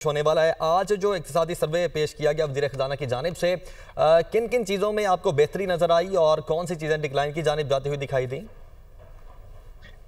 होने वाला है। आज जो इक्तिसादी सर्वे पेश किया गया वज़ीर ख़ज़ाना की जानिब से, किन किन चीज़ों में आपको बेहतरी नज़र आई और कौन सी चीज़ें डिक्लाइन की जानिब जाती हुई दिखाई दी?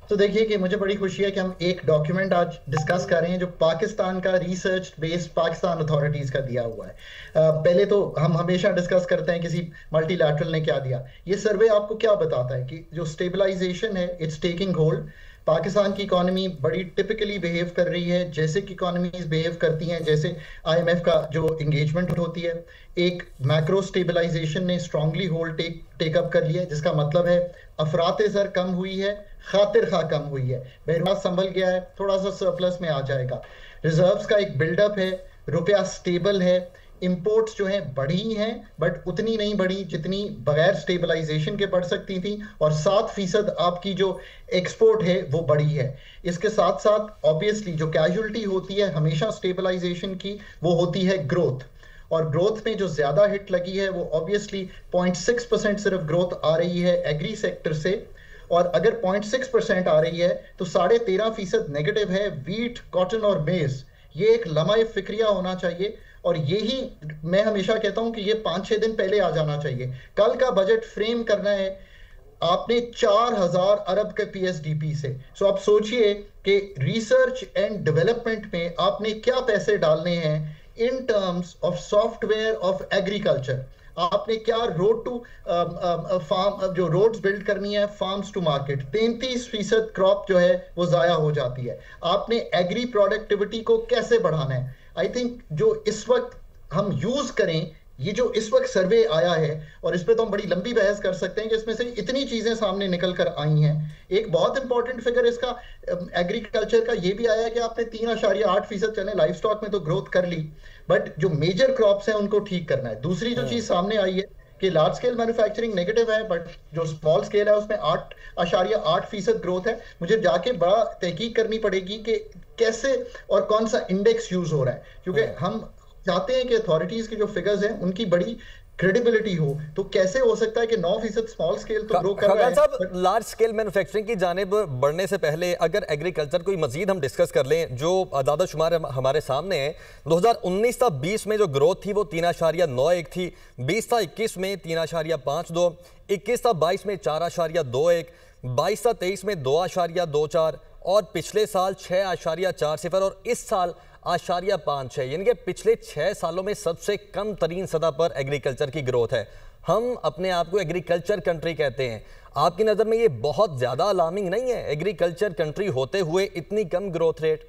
तो देखिए कि मुझे बड़ी खुशी है कि हम एक डॉक्यूमेंट आज डिस्कस कर रहे हैं जो पाकिस्तान का रिसर्च बेस्ड पाकिस्तान अथॉरिटीज का दिया हुआ है। पहले तो हम हमेशा डिस्कस करते हैं किसी मल्टीलैटरल ने क्या दिया। ये सर्वे आपको क्या बताता है कि जो स्टेबलाइजेशन है इट्स टेकिंग होल्ड। पाकिस्तान की इकोनॉमी बड़ी टिपिकली बिहेव कर रही है जैसे कि इकोनॉमीज बिहेव करती हैं, जैसे आईएमएफ का जो एंगेजमेंट होती है। एक मैक्रो स्टेबलाइजेशन ने स्ट्रांगली होल्ड टेकअप कर लिया है, जिसका मतलब है अफरात ज़र कम हुई है, खातिर खा कम हुई है, बहरहाल संभल गया है, थोड़ा सा सरप्लस में आ जाएगा। रिजर्व्स का एक बिल्डअप है, रुपया स्टेबल है। इंपोर्ट्स जो हैं बढ़ी हैं बट उतनी नहीं बढ़ी जितनी बगैर स्टेबलाइजेशन के बढ़ सकती थी, और 7% आपकी जो एक्सपोर्ट है वो बढ़ी है। इसके साथ साथ ऑब्वियसली जो कैजुअलिटी होती है हमेशा स्टेबलाइजेशन की, वो होती है ग्रोथ। और ग्रोथ में जो ज्यादा हिट लगी है वो ऑब्वियसली 0.6% सिर्फ ग्रोथ आ रही है एग्री सेक्टर से। और अगर 0.6% आ रही है तो 13.5% नेगेटिव है वीट, कॉटन और मेज। ये एक लम्हा फिक्रिया होना चाहिए, और यही मैं हमेशा कहता हूं कि ये 5-6 दिन पहले आ जाना चाहिए। कल का बजट फ्रेम करना है आपने 4000 अरब के पीएसडीपी से। सो आप सोचिए कि रिसर्च एंड डेवलपमेंट में आपने क्या पैसे डालने हैं in terms of software of agriculture. आपने क्या रोड टू फार्म, जो रोड्स बिल्ड करनी है फार्म्स टू मार्केट, 33% क्रॉप जो है वो जाया हो जाती है। आपने एग्री प्रोडक्टिविटी को कैसे बढ़ाना है। आई थिंक जो इस वक्त हम यूज करें, ये जो इस वक्त सर्वे आया है, और इस पे तो हम बड़ी लंबी बहस कर सकते हैं कि इसमें से इतनी चीजें सामने निकल कर आई हैं। एक बहुत इंपॉर्टेंट फिगर इसका एग्रीकल्चर का ये भी आया कि आपने 3.8% चले लाइव स्टॉक में तो ग्रोथ कर ली, बट जो मेजर क्रॉप्स हैं उनको ठीक करना है। दूसरी जो चीज सामने आई है कि लार्ज स्केल मैन्युफैक्चरिंग नेगेटिव है, बट जो स्मॉल स्केल है उसमें 8.8% ग्रोथ है। मुझे जाके बड़ा तहकीक करनी पड़ेगी कि कैसे और कौन सा इंडेक्स यूज हो रहा है, क्योंकि हम चाहते हैं कि अथॉरिटीज के जो फिगर्स हैं उनकी बड़ी क्रेडिबिलिटी हो। तो कैसे हो सकता है कि 9% स्मॉल स्केल तो ग्रो कर रहा है। साहब, लार्ज स्केल मैन्युफैक्चरिंग की जानिब बढ़ने से पहले अगर एग्रीकल्चर को मजीद हम डिस्कस कर लें, जो आदाद शुमार हमारे सामने है, 2019 था 20 में जो ग्रोथ थी वो 3.91 थी, 20 था 21 में 3.52, 21 था 22 में 4.21, 22 था 23 में 2.24, और पिछले साल 6.40 और इस साल 8.56, यानी कि पिछले 6 सालों में सबसे कम तरीन सतह पर एग्रीकल्चर की ग्रोथ है। हम अपने आप को एग्रीकल्चर कंट्री कहते हैं, आपकी नज़र में ये बहुत ज़्यादा अलार्मिंग नहीं है एग्रीकल्चर कंट्री होते हुए इतनी कम ग्रोथ रेट?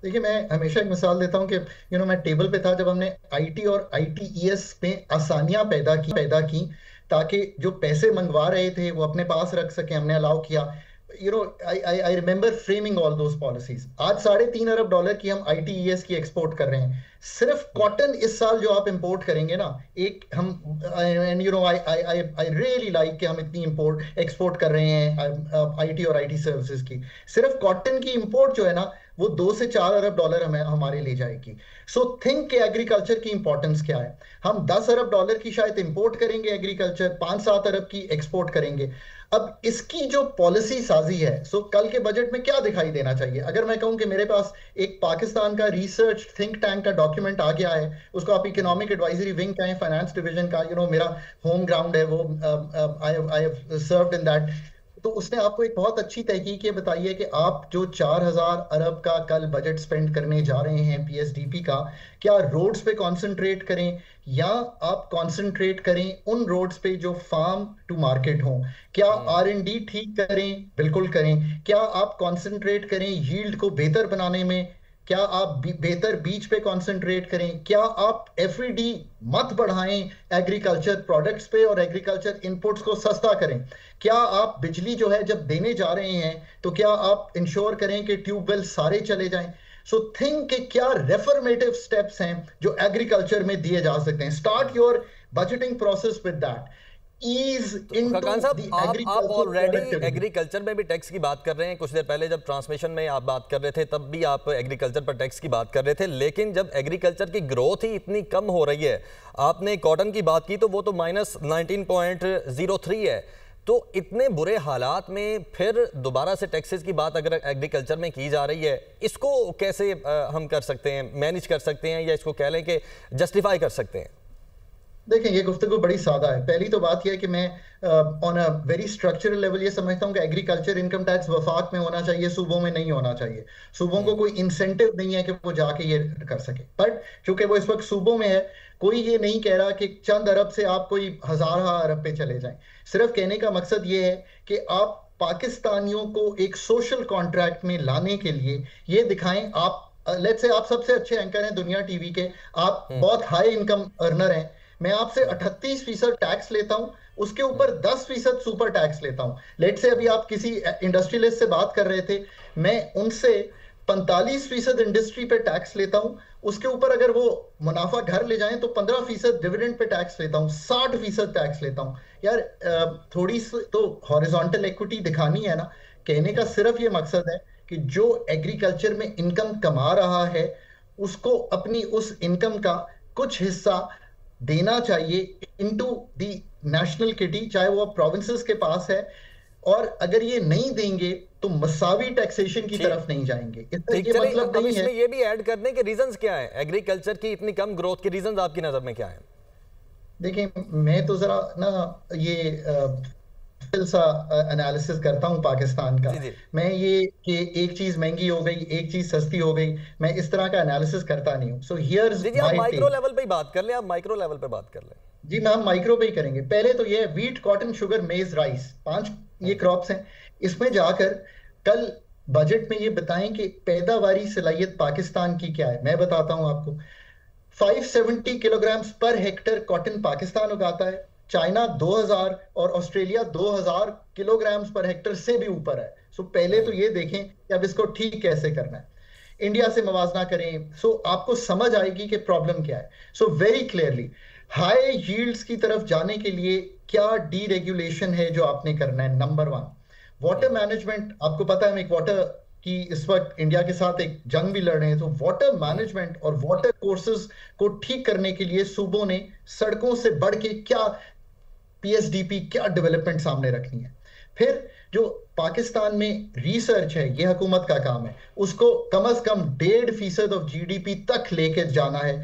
देखिए, मैं हमेशा एक मिसाल देता हूं कि मैं टेबल पे था जब हमने आईटी और आईटीईएस में आसानियां पैदा की ताकि जो पैसे मंगवा रहे थे वो अपने पास रख सके, हमने अलाउ किया। I remember framing all those policies। आज $3.5 अरब की हम ITES की एक्सपोर्ट कर रहे हैं। सिर्फ कॉटन इस साल जो आप इंपोर्ट करेंगे ना, एक हम I really like कि हम इतनी एक्सपोर्ट कर रहे हैं आईटी और आईटी सर्विसेज की। सिर्फ कॉटन की इंपोर्ट जो है ना वो $2 से $4 अरब हमें हमारे ले जाएगी। सो थिंक के एग्रीकल्चर की इंपॉर्टेंस क्या है। हम $10 अरब की शायद इंपोर्ट करेंगे एग्रीकल्चर, 5-7 अरब की एक्सपोर्ट करेंगे। अब इसकी जो पॉलिसी साजी है, सो कल के बजट में क्या दिखाई देना चाहिए। अगर मैं कहूं कि मेरे पास एक पाकिस्तान का रिसर्च थिंक टैंक का डॉक्यूमेंट आ गया है, उसको आप इकोनॉमिक एडवाइजरी विंग कहें, फाइनेंस डिवीजन का, मेरा होम ग्राउंड है वो, I have served in that. तो उसने आपको एक बहुत अच्छी तहकीक ये बताई है कि आप जो 4000 अरब का कल बजट स्पेंड करने जा रहे हैं पीएसडीपी का, क्या रोड्स पे कंसंट्रेट करें या आप कंसंट्रेट करें उन रोड्स पे जो फार्म टू मार्केट हों। क्या आर&डी ठीक करें, बिल्कुल करें। क्या आप कंसंट्रेट करें यील्ड को बेहतर बनाने में, क्या आप बेहतर बीज पे कंसंट्रेट करें। क्या आप एफईडी मत बढ़ाएं एग्रीकल्चर प्रोडक्ट्स पे और एग्रीकल्चर इनपुट्स को सस्ता करें। क्या आप बिजली जो है जब देने जा रहे हैं तो क्या आप इंश्योर करें कि ट्यूबवेल सारे चले जाएं। सो थिंक कि क्या रेफॉर्मेटिव स्टेप्स हैं जो एग्रीकल्चर में दिए जा सकते हैं। Start your budgeting process with that. आप ऑलरेडी एग्रीकल्चर में भी टैक्स की बात कर रहे हैं। कुछ देर पहले जब ट्रांसमिशन में आप बात कर रहे थे तब भी आप एग्रीकल्चर पर टैक्स की बात कर रहे थे, लेकिन जब एग्रीकल्चर की ग्रोथ ही इतनी कम हो रही है, आपने कॉटन की बात की तो वो तो -19.03 है, तो इतने बुरे हालात में फिर दोबारा से टैक्सेस की बात अगर एग्रीकल्चर में की जा रही है, इसको कैसे हम कर सकते हैं, मैनेज कर सकते हैं, या इसको कह लें कि जस्टिफाई कर सकते हैं? देखें, ये गुफ्तगू बड़ी सादा है। पहली तो बात यह है कि मैं on a very structural level ये समझता हूँ कि एग्रीकल्चर इनकम टैक्स वफाक में होना चाहिए, सूबों में नहीं होना चाहिए। सूबों को कोई इंसेंटिव नहीं है कि वो जाके ये कर सके, बट चूंकि वो इस वक्त सूबों में है, कोई ये नहीं कह रहा कि चंद अरब से आप कोई हजार अरब पे चले जाएं। सिर्फ कहने का मकसद ये है कि आप पाकिस्तानियों को एक सोशल कॉन्ट्रैक्ट में लाने के लिए ये दिखाएं। आप लेट्स से आप सबसे अच्छे एंकर हैं दुनिया टीवी के, आप बहुत हाई इनकम अर्नर हैं, मैं आपसे 38% टैक्स लेता हूं, उसके ऊपर 10% सुपर टैक्स लेता हूं। लेट से अभी आप किसी इंडस्ट्रियलिस्ट से बात कर रहे थे, मैं उनसे 45% इंडस्ट्री पे टैक्स लेता हूं, उसके ऊपर अगर वो मुनाफा घर ले जाएं तो 15% डिविडेंड पे टैक्स लेता हूं, 60% टैक्स लेता हूं। यार थोड़ी सी तो हॉरिजॉन्टल इक्विटी दिखानी है ना। कहने का सिर्फ ये मकसद है कि जो एग्रीकल्चर में इनकम कमा रहा है उसको अपनी उस इनकम का कुछ हिस्सा देना चाहिए इनटू दी नेशनल किटी, चाहे वो प्रोविंसेस के पास है। और अगर ये नहीं देंगे तो मसावी टैक्सेशन की तरफ नहीं जाएंगे। इसका ये मतलब नहीं है। ये भी ऐड कर दें कि रीजंस क्या है एग्रीकल्चर की इतनी कम ग्रोथ के, रीजंस आपकी नजर में क्या है? देखिए, मैं तो जरा ना ये सा एनालिसिस करता हूं पाकिस्तान का। मैं ये कि एक चीज महंगी हो गई, एक चीज सस्ती हो गई, मैं इस तरह का एनालिसिस करता नहीं हूं। So here's my micro level पे बात कर लें, आप माइक्रो लेवल पे बात कर लें। जी, मैं हम माइक्रो पे ही करेंगे। पहले तो ये वीट, कॉटन, शुगर, मेज, राइस, 5 ये क्रॉप्स हैं। इसमें जाकर कल बजट में ये बताएं कि पैदावारी सलाहियत पाकिस्तान की क्या है। मैं बताता हूं आपको, 570 kilogram per hectare cotton Pakistan उगाता है, चाइना 2000 और ऑस्ट्रेलिया 2000 किलोग्राम पर हेक्टर से भी ऊपर है। सो पहले तो ये देखें कि अब इसको ठीक कैसे करना है, इंडिया से मवाजना करें। सो आपको समझ आएगी कि प्रॉब्लम क्या है। So very clearly high yields की तरफ जाने के लिए क्या डीरेगुलेशन है जो आपने करना है। Number 1, water management. आपको पता है हम एक वाटर कि इस वक्त इंडिया के साथ एक जंग भी लड़ रहे हैं, तो वाटर मैनेजमेंट और वाटर कोर्सेज को ठीक करने के लिए सूबों ने सड़कों से बढ़ के क्या पीएसडीपी, क्या डेवलपमेंट सामने रखनी है। फिर जो पाकिस्तान में रिसर्च है, यह हुकूमत का काम है, उसको कम से कम 1.5% ऑफ जीडीपी तक लेके जाना है।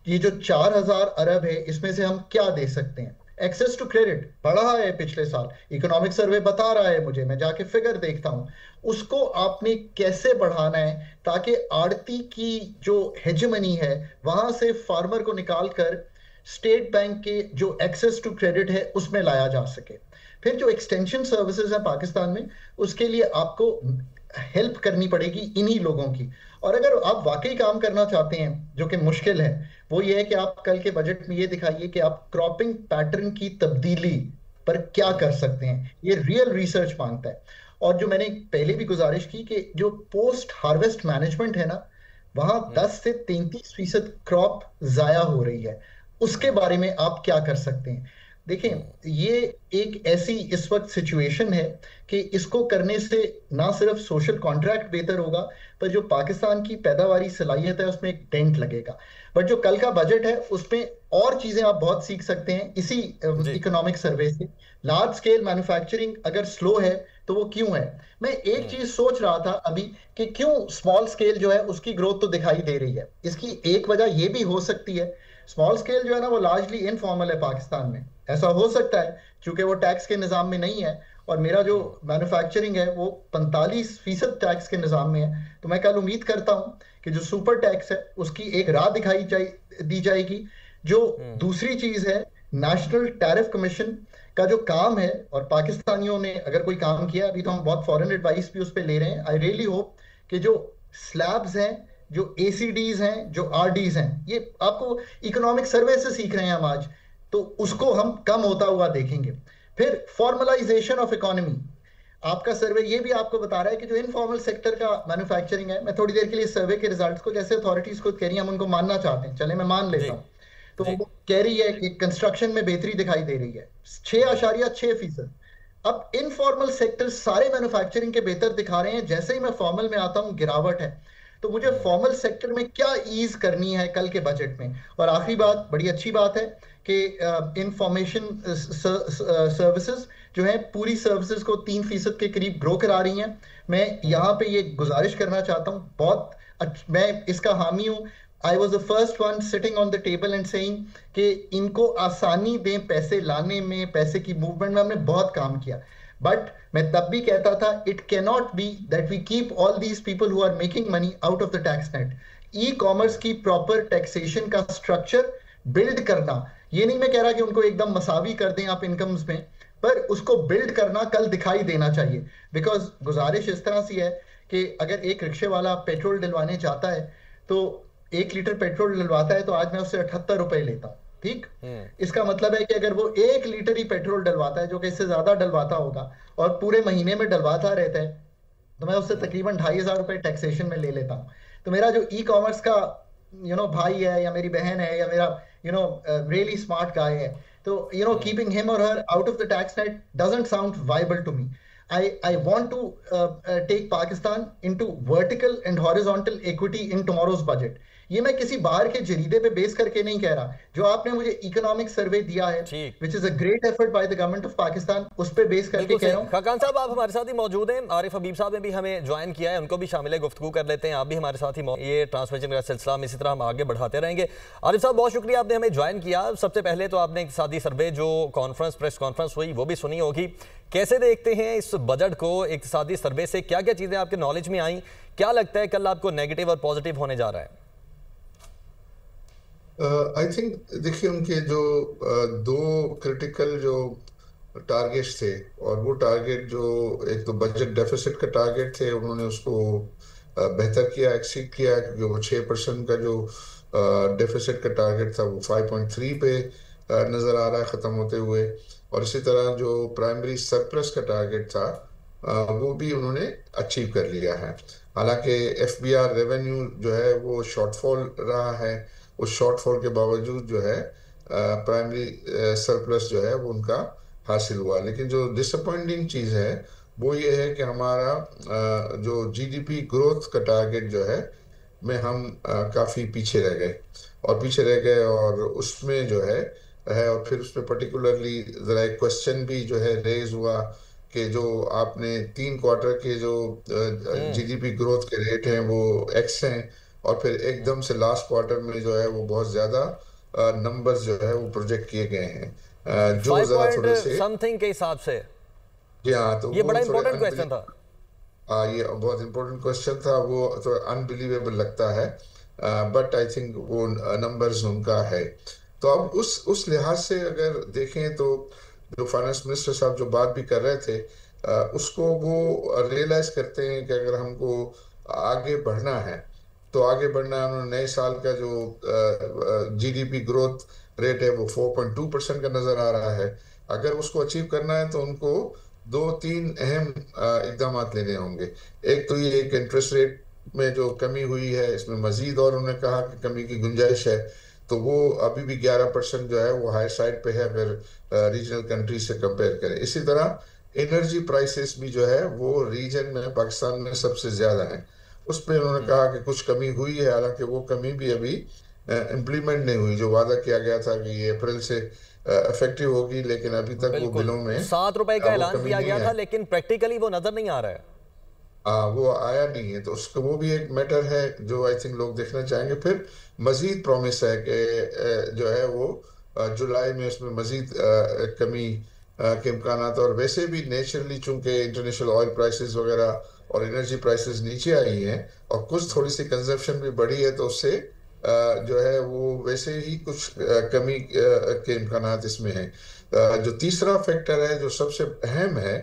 ये जो 4000 अरब है, इसमें से हम क्या दे सकते हैं। एक्सेस टू क्रेडिट बढ़ा है पिछले साल, इकोनॉमिक सर्वे बता रहा है मुझे, मैं जाके फिगर देखता हूं। उसको आपने कैसे बढ़ाना है ताकि आड़ती की जो हेजेमनी है वहां से फार्मर को निकालकर स्टेट बैंक के जो एक्सेस टू क्रेडिट है उसमें लाया जा सके। फिर जो एक्सटेंशन सर्विसेज है पाकिस्तान में, उसके लिए आपको हेल्प करनी पड़ेगी इन्हीं लोगों की। और अगर आप वाकई काम करना चाहते हैं, जो कि मुश्किल है, वो ये है कि आप कल के बजट में ये दिखाइए कि आप क्रॉपिंग पैटर्न की तब्दीली पर क्या कर सकते हैं। ये रियल रिसर्च मांगता है। और जो मैंने पहले भी गुजारिश की कि जो पोस्ट हार्वेस्ट मैनेजमेंट है ना, वहां 10 से 33% क्रॉप जाया हो रही है, उसके बारे में आप क्या कर सकते हैं। देखें, ये एक ऐसी इस वक्त सिचुएशन है कि इसको करने से ना सिर्फ सोशल कॉन्ट्रैक्ट बेहतर होगा, पर जो पाकिस्तान की पैदावारी सलाहियत है उसमें एक डेंट लगेगा। बट जो कल का बजट है उसमें और चीजें आप बहुत सीख सकते हैं इसी इकोनॉमिक सर्वे से। लार्ज स्केल मैन्युफैक्चरिंग अगर स्लो है तो वो क्यों है। मैं एक चीज सोच रहा था अभी कि क्यों स्मॉल स्केल जो है उसकी ग्रोथ तो दिखाई दे रही है। इसकी एक वजह ये भी हो सकती है, स्मॉल स्केल जो है ना वो लार्जली इनफॉर्मल है पाकिस्तान में। ऐसा हो सकता है क्योंकि वो टैक्स के निजाम में नहीं है, और मेरा जो मैन्युफैक्चरिंग है वो 45% टैक्स के निजाम में है। तो मैं कल उम्मीद करता हूं कि जो सुपर टैक्स है उसकी एक राह दी जाएगी। जो दूसरी चीज है, नेशनल टैरिफ कमीशन का जो काम है, और पाकिस्तानियों ने अगर कोई काम किया, अभी तो हम बहुत फॉरेन एडवाइस भी उस पर ले रहे हैं। आई रियली होप कि जो स्लैब्स हैं, जो एसीडीज हैं, जो आरडीज हैं, ये आपको इकोनॉमिक सर्वे से सीख रहे हैं हम आज, तो उसको हम कम होता हुआ देखेंगे। फिर फॉर्मलाइजेशन ऑफ इकोनॉमी, आपका सर्वे ये भी आपको बता रहा है कि जो इनफॉर्मल सेक्टर का मैन्युफैक्चरिंग है, मैं थोड़ी देर के लिए सर्वे के रिजल्ट्स को, जैसे अथॉरिटीज खुद कह रही हैं हम उनको मानना चाहते हैं, चले मैं मान लेता हूं, तो वो कह रही है कि कंस्ट्रक्शन में बेहतरी दिखाई दे रही है 6.6%। अब इनफॉर्मल सेक्टर सारे मैन्युफैक्चरिंग के बेहतर दिखा रहे हैं, जैसे ही मैं फॉर्मल में आता हूं गिरावट है। तो मुझे फॉर्मल सेक्टर में क्या ईज करनी है कल के बजट में। और आखिरी बात, बड़ी अच्छी बात है कि इंफॉर्मेशन सर्विसेज जो है पूरी सर्विसेज को 3% के करीब ग्रो करा रही हैं। मैं यहाँ पे ये गुजारिश करना चाहता हूँ, मैं इसका हामी हूँ। I was the first one sitting on the table and saying कि इनको आसानी दें पैसे लाने में, पैसे की मूवमेंट में। हमने बहुत काम किया, बट मैं तब भी कहता था it cannot be that we keep all these people who are making money out of the tax net. E commerce की प्रॉपर टैक्सेशन का स्ट्रक्चर बिल्ड करना, ये नहीं मैं कह रहा कि उनको एकदम मसावी कर दें आप इनकम्स में, पर उसको बिल्ड करना कल दिखाई देना चाहिए। बिकॉज गुजारिश इस तरह सी है कि अगर एक रिक्शे वाला पेट्रोल डलवाने जाता है तो 1 लीटर पेट्रोल डलवाता है तो आज मैं उससे 78 रुपए लेता हूँ, ठीक। इसका मतलब है कि अगर वो 1 लीटर ही पेट्रोल डलवाता है, जो कि इससे ज्यादा डलवाता होगा, और पूरे महीने में डलवाता रहता है, तो मैं उससे तकरीबन 2500 रुपए टैक्सेशन में ले लेता हूँ। तो मेरा जो ई कॉमर्स का भाई है या मेरी बहन है या मेरा रियली स्मार्ट गाय है, तो कीपिंग हिम और her out of the tax net doesn't sound viable to me. I want to take Pakistan into vertical and horizontal equity in tomorrow's budget. ये मैं किसी बाहर के जरीदे पे बेस करके नहीं कह रहा, जो आपने मुझे इकोनॉमिक सर्वे दिया है, which is a great effort by the government of Pakistan, उस पे बेस करके कह रहा हूँ। खाकान साहब आप हमारे साथ ही मौजूद हैं, आरिफ हबीब साहब ने भी हमें ज्वाइन किया है, उनको भी शामिल गुफ्तगू कर लेते हैं। आप भी हमारे साथ ही ये ट्रांसमिशन का सिलसिला इसी तरह हम आगे बढ़ाते रहेंगे। आरिफ साहब बहुत शुक्रिया, आपने हमें ज्वाइन किया। सबसे पहले तो आपने इक़्तिसादी सर्वे जो प्रेस कॉन्फ्रेंस हुई वो भी सुनी होगी, कैसे देखते हैं इस बजट को? इक़्तिसादी सर्वे से क्या क्या चीजें आपके नॉलेज में आई? क्या लगता है कल आपको नेगेटिव और पॉजिटिव होने जा रहा है? आई थिंक देखिए, उनके जो दो क्रिटिकल जो टारगेट्स थे, और वो टारगेट जो एक तो बजट डेफिसिट का टारगेट थे, उन्होंने उसको बेहतर किया, एक्सीड किया, क्योंकि वो 6% का जो डेफिसिट का टारगेट था वो 5.3 पे नजर आ रहा है ख़त्म होते हुए। और इसी तरह जो प्राइमरी सरप्लस का टारगेट था वो भी उन्होंने अचीव कर लिया है। हालांकि एफबीआर रेवेन्यू जो है वो शॉर्टफॉल रहा है, उस शॉर्टफॉल के बावजूद जो है प्राइमरी सरप्लस जो है वो उनका हासिल हुआ। लेकिन जो डिसअपॉइंटिंग चीज़ है वो ये है कि हमारा जो जीडीपी ग्रोथ का टारगेट जो है में हम काफ़ी पीछे रह गए, और उसमें जो है और फिर उसमें पर्टिकुलरली ज़रा एक क्वेश्चन भी जो है रेज हुआ कि जो आपने 3 क्वार्टर के जो जीडीपी ग्रोथ के रेट हैं वो एक्स हैं, और फिर एकदम से लास्ट क्वार्टर में जो है वो बहुत ज़्यादा नंबर्स जो है वो प्रोजेक्ट किए गए हैं, जो ज़रा थोड़े से समथिंग के हिसाब से। जी हाँ, तो ये बड़ा इंपॉर्टेंट क्वेश्चन था। ये बहुत इंपॉर्टेंट क्वेश्चन था, वो थोड़ा अनबिलीवेबल लगता है, बट आई थिंक वो नंबर्स उनका है। तो अब उस लिहाज से अगर देखें तो जो फाइनेंस मिनिस्टर साहब जो बात भी कर रहे थे, उसको वो रियलाइज करते हैं कि अगर हमको आगे बढ़ना है तो आगे बढ़ना है। उन्होंने नए साल का जो जीडीपी ग्रोथ रेट है वो 4.2% का नजर आ रहा है। अगर उसको अचीव करना है तो उनको 2-3 अहम इकदाम लेने होंगे। एक तो ये एक इंटरेस्ट रेट में जो कमी हुई है, इसमें मजीद और उन्होंने कहा कि कमी की गुंजाइश है, तो वो अभी भी 11% जो है वो हाई साइड पे है अगर रीजनल कंट्री से कंपेयर करें। इसी तरह एनर्जी प्राइसेस भी जो है वो रीजन में पाकिस्तान में सबसे ज्यादा है। उस पर उन्होंने कहा कि कुछ कमी हुई है, हालांकि वो कमी भी अभी इम्प्लीमेंट नहीं हुई। जो वादा किया गया था कि ये अप्रैल से इफेक्टिव होगी, लेकिन अभी तक वो बिलों में 7 रुपए का ऐलान किया गया था, लेकिन प्रैक्टिकली वो नजर नहीं आ रहा है। वो आया नहीं है, तो उसको वो भी एक मैटर है जो आई थिंक लोग देखना चाहेंगे। फिर मजीद प्रॉमिस है कि जो है वो जुलाई में उसमें मजीद कमी के इम्कान, और वैसे भी नेचुरली चूंकि इंटरनेशनल ऑयल प्राइसेस वगैरह और एनर्जी प्राइसेस नीचे आई हैं और कुछ थोड़ी सी कंजप्शन भी बढ़ी है, तो उससे जो है वो वैसे ही कुछ कमी के इम्कान इसमें हैं। जो तीसरा फैक्टर है जो सबसे अहम है,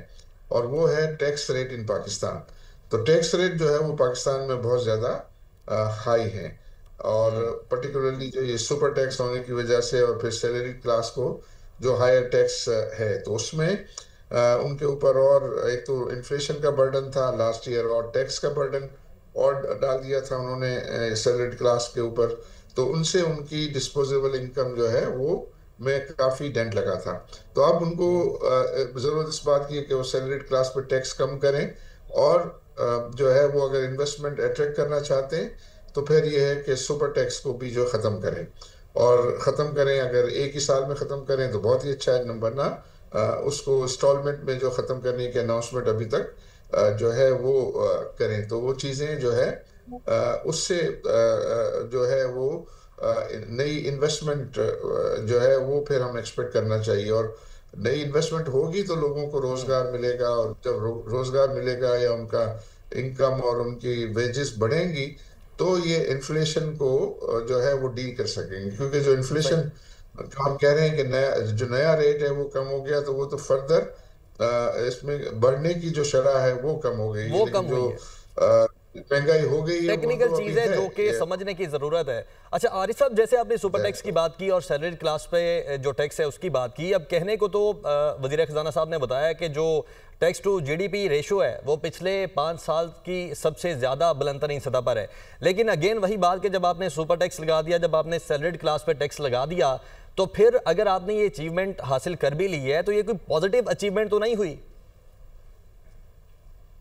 और वो है टैक्स रेट इन पाकिस्तान। तो टैक्स रेट जो है वो पाकिस्तान में बहुत ज़्यादा हाई है, और पर्टिकुलरली जो ये सुपर टैक्स होने की वजह से, और फिर सैलरी क्लास को जो हायर टैक्स है, तो उसमें उनके ऊपर और एक तो इन्फ्लेशन का बर्डन था लास्ट ईयर, और टैक्स का बर्डन और डाल दिया था उन्होंने सैलरीड क्लास के ऊपर, तो उनसे उनकी डिस्पोजेबल इनकम जो है वो में काफ़ी डेंट लगा था। तो अब उनको ज़रूरत इस बात की है कि वो सैलरीड क्लास पर टैक्स कम करें, और जो है वो अगर इन्वेस्टमेंट अट्रैक्ट करना चाहते हैं तो फिर ये है कि सुपर टैक्स को भी जो ख़त्म करें, और ख़त्म करें। अगर एक ही साल में ख़त्म करें तो बहुत ही अच्छा है, नंबर ना उसको इंस्टॉलमेंट में जो ख़त्म करने की अनाउंसमेंट अभी तक जो है वो करें, तो वो चीज़ें जो है उससे जो है वो नई इन्वेस्टमेंट जो है वो फिर हम एक्सपेक्ट करना चाहिए। और नई इन्वेस्टमेंट होगी तो लोगों को रोजगार मिलेगा, और जब रोजगार मिलेगा या उनका इनकम और उनकी वेजेस बढ़ेंगी तो ये इन्फ्लेशन को जो है वो डील कर सकेंगे। क्योंकि जो सही। इन्फ्लेशन जो हम कह रहे हैं कि नया रेट है वो कम हो गया, तो वो तो फर्दर इसमें बढ़ने की जो शरह है वो कम हो गई है, वो कम लेकिन हुई जो है। महंगाई हो गई है वो टेक्निकल तो चीज अभी है है। जो कि समझने की जरूरत है। अच्छा आरिफ साहब, जैसे आपने सुपर टैक्स की बात की और सैलरी क्लास पे जो टैक्स है उसकी बात की, अब कहने को तो वजीर खजाना साहब ने बताया कि जो टैक्स टू जीडीपी रेशो है वो पिछले 5 साल की सबसे ज्यादा बुलंदतरीन सतह पर है। लेकिन अगेन वही बात कि जब आपने सुपर टैक्स लगा दिया, जब आपने सैलरीड क्लास पे टैक्स लगा दिया, तो फिर अगर आपने ये अचीवमेंट हासिल कर भी ली है तो ये कोई पॉजिटिव अचीवमेंट तो नहीं हुई।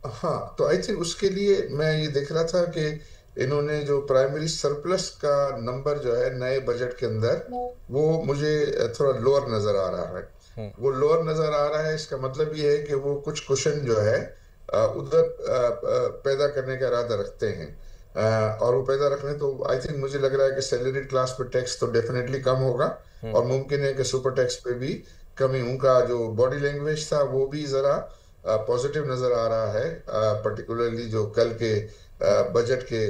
हाँ, तो आई थिंक उसके लिए मैं ये देख रहा था कि इन्होंने जो प्राइमरी सरप्लस का नंबर जो है नए बजट के अंदर, वो मुझे थोड़ा लोअर नजर आ रहा है। वो लोअर नजर आ रहा है, इसका मतलब ये है कि वो कुछ कुशन जो है उधर पैदा करने का इरादा रखते हैं। और वो पैदा रखने, तो आई थिंक मुझे लग रहा है कि सैलरी क्लास पे टैक्स तो डेफिनेटली कम होगा, और मुमकिन है कि सुपर टैक्स पे भी कमी। उनका जो बॉडी लैंग्वेज था वो भी जरा पॉजिटिव नजर आ रहा है, पर्टिकुलरली जो कल के बजट के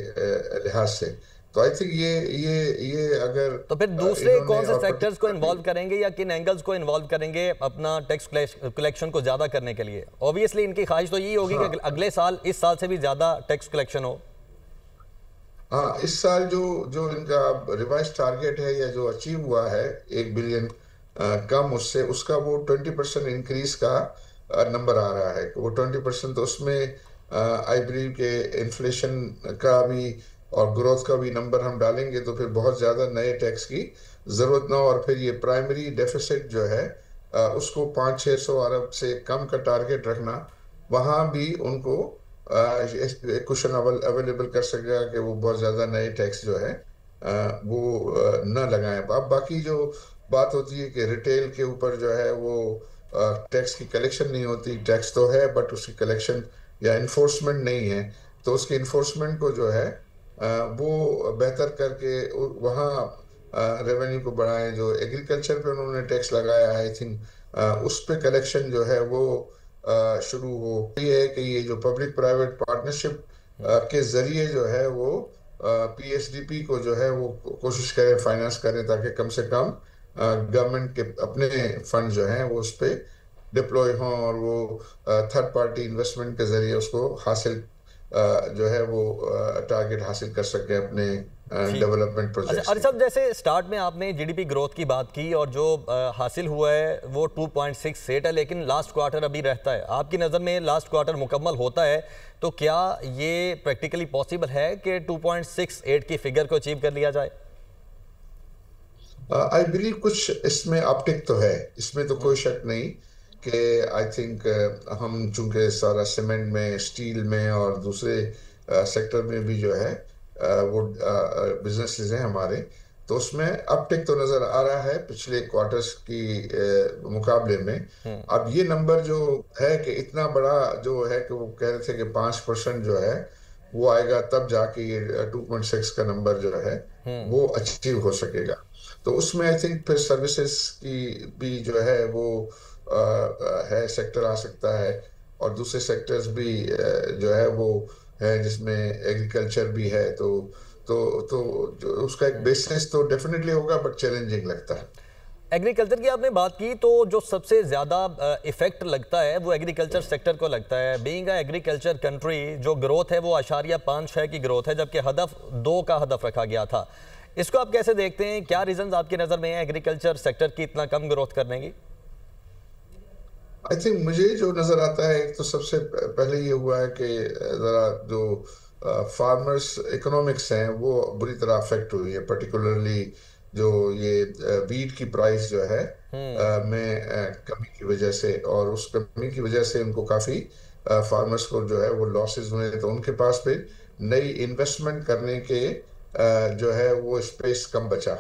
लिहाज से। तो आई थिंक ये अगर तो फिर दूसरे इन्होंने कौन से और सेक्टर्स को पर्टिकुलरली इन्वॉल्व करेंगे या किन एंगल्स को इन्वॉल्व करेंगे अपना टैक्स कलेक्शन को ज्यादा करने के लिए? ऑब्वियसली इनकी ख्वाहिश तो यही होगी कि हाँ अगले साल इस साल से भी ज्यादा टैक्स कलेक्शन हो। हाँ, इस साल जो जो इनका रिवाइज टारगेट है या जो अचीव हुआ है 1 बिलियन कम, उससे उसका वो 20% इंक्रीज का नंबर आ रहा है। वो 20%, तो उसमें आई बिलीव के इन्फ्लेशन का भी और ग्रोथ का भी नंबर हम डालेंगे तो फिर बहुत ज्यादा नए टैक्स की जरूरत ना हो। और फिर ये प्राइमरी डेफिसिट जो है उसको 500-600 अरब से कम का टारगेट रखना, वहां भी उनको क्वेश्चन अवेलेबल कर सकेगा कि वो बहुत ज्यादा नए टैक्स जो है वो न लगाएं। अब बाकी जो बात होती है कि रिटेल के ऊपर जो है वो टैक्स की कलेक्शन नहीं होती, टैक्स तो है बट उसकी कलेक्शन या इन्फोर्समेंट नहीं है, तो उसकी इन्फोर्समेंट को जो है वो बेहतर करके वहाँ रेवेन्यू को बढ़ाएं। जो एग्रीकल्चर पे उन्होंने टैक्स लगाया है, आई थिंक उस पे कलेक्शन जो है वो शुरू हो। ये है कि ये जो पब्लिक प्राइवेट पार्टनरशिप के जरिए जो है वो पीएसडीपी को जो है वो कोशिश करें, फाइनेंस करें, ताकि कम से कम गवर्नमेंट के अपने फंड जो हैं वो उस पे डिप्लॉय हों, और वो थर्ड पार्टी इन्वेस्टमेंट के जरिए उसको हासिल जो है वो टारगेट हासिल कर सके अपने ठीक। डेवलपमेंट अच्छा प्रोजेक्ट्स अरे में। साहब, जैसे स्टार्ट में आपने जीडीपी ग्रोथ की बात की और जो हासिल हुआ है वो 2.68 है, लेकिन लास्ट क्वार्टर अभी रहता है। आपकी नज़र में लास्ट क्वार्टर मुकम्मल होता है तो क्या ये प्रैक्टिकली पॉसिबल है कि 2.68 की फिगर को अचीव कर लिया जाए? आई बिलीव कुछ इसमें अपटिक तो है, इसमें तो कोई शक नहीं कि आई थिंक हम चूंकि सारा सीमेंट में, स्टील में और दूसरे सेक्टर में भी जो है वो बिजनेसेस हैं हमारे, तो उसमें अपटिक तो नजर आ रहा है पिछले क्वार्टर्स की मुकाबले में। अब ये नंबर जो है कि इतना बड़ा जो है कि वो कह रहे थे कि 5% जो है वो आएगा, तब जाके ये 2.6 का नंबर जो है वो अचीव हो सकेगा। तो उसमें आई थिंक फिर सर्विसेज की भी जो है वो है सेक्टर आ सकता है, और दूसरे सेक्टर्स भी जो है वो है, जिसमें एग्रीकल्चर भी है। तो जो उसका एक बेसिस तो डेफिनेटली होगा, बट चैलेंजिंग लगता है। एग्रीकल्चर की आपने बात की तो जो सबसे ज़्यादा इफेक्ट लगता है वो एग्रीकल्चर सेक्टर को लगता है। बीइंग अ एग्रीकल्चर कंट्री जो ग्रोथ है वो 0.56 की ग्रोथ है, जबकि हदफ 2 का हदफ रखा गया था। इसको आप कैसे देखते हैं? क्या रीजंस आपकी नज़र में है एग्रीकल्चर सेक्टर की इतना कम ग्रोथ करने की? आई थिंक मुझे जो नजर आता है, एक तो सबसे पहले ये हुआ है कि जरा जो फार्मर्स इकोनॉमिक्स हैं वो बुरी तरह अफेक्ट हुई है, पर्टिकुलरली जो ये वीट की प्राइस जो है में कमी की वजह से, और उस कमी की वजह से उनको काफी फार्मर्स को जो है वो लॉसेस हुए, तो उनके पास फिर नई इन्वेस्टमेंट करने के जो है वो स्पेस कम बचा,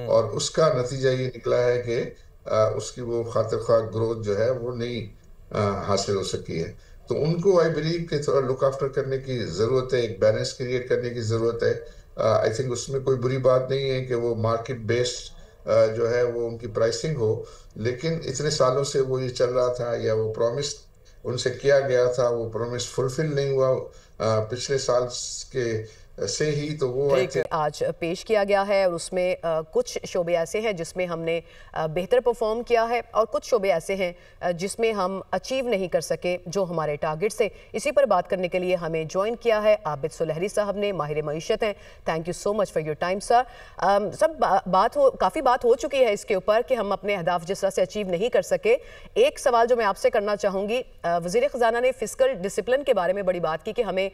और उसका नतीजा ये निकला है कि उसकी वो खातिर ख्वाह ग्रोथ जो है वो नहीं हासिल हो सकी है। तो उनको आई बिलीव कि थोड़ा लुक आफ्टर करने की ज़रूरत है, एक बैलेंस क्रिएट करने की ज़रूरत है। आई थिंक उसमें कोई बुरी बात नहीं है कि वो मार्केट बेस्ड जो है वो उनकी प्राइसिंग हो, लेकिन इतने सालों से वो ये चल रहा था या वो प्रॉमिस उनसे किया गया था, वो प्रॉमिस फुलफिल नहीं हुआ पिछले साल के से ही, तो वो आई थिंक आज पेश किया गया है और उसमें कुछ शोबे ऐसे हैं जिसमें हमने बेहतर परफॉर्म किया है और कुछ शोबे ऐसे हैं जिसमें हम अचीव नहीं कर सके जो हमारे टारगेट से। इसी पर बात करने के लिए हमें ज्वाइन किया है आबिद सुलहरी साहब ने, माहिर मईशत हैं। Thank you so much for your time sir. सब काफ़ी बात हो चुकी है इसके ऊपर कि हम अपने अहदाफ जिस तरह से अचीव नहीं कर सके। एक सवाल जो मैं आपसे करना चाहूँगी, वज़ीर ख़जाना ने फिस्कल डिसिप्लिन के बारे में बड़ी बात की कि हमें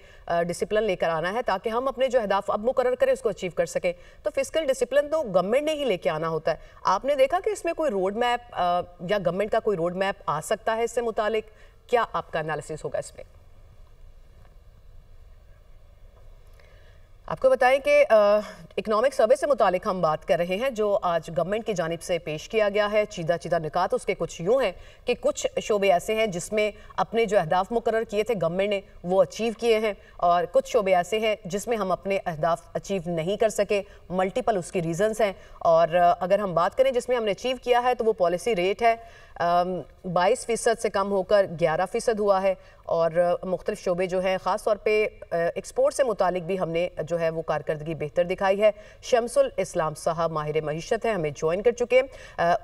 डिसिप्लिन लेकर आना है ताकि हम अपने जो अहदाफ अब मुकर्रर करें उसको अचीव कर सके। तो फिस्कल डिसिप्लिन तो गवर्नमेंट ने ही लेके आना होता है। आपने देखा कि इसमें कोई रोड मैप या गवर्नमेंट का कोई रोड मैप आ सकता है इससे मुतालिक? क्या आपका एनालिसिस होगा इसमें? आपको बताएं कि इकोनॉमिक सर्वे से मुतालिक हम बात कर रहे हैं जो आज गवर्नमेंट की जानिब से पेश किया गया है। चीदा चीदा निकात उसके कुछ यूँ हैं कि कुछ शोबे ऐसे हैं जिसमें अपने जो अहदाफ मुकर्रर किए थे गवर्नमेंट ने वो अचीव किए हैं और कुछ शोबे ऐसे हैं जिसमें हम अपने अहदाफ अचीव नहीं कर सके। मल्टीपल उसकी रीज़न्स हैं और अगर हम बात करें जिसमें हमने अचीव किया है तो वो पॉलिसी रेट है 22% से कम होकर 11% हुआ है और मुख्तलिफ शोबे जो हैं ख़ास तौर पे एक्सपोर्ट से मुतालिक भी हमने जो है वो कारकर्दगी बेहतर दिखाई है। शमसुल इस्लाम साहब माहिर मईशत हैं, हमें ज्वाइन कर चुके हैं,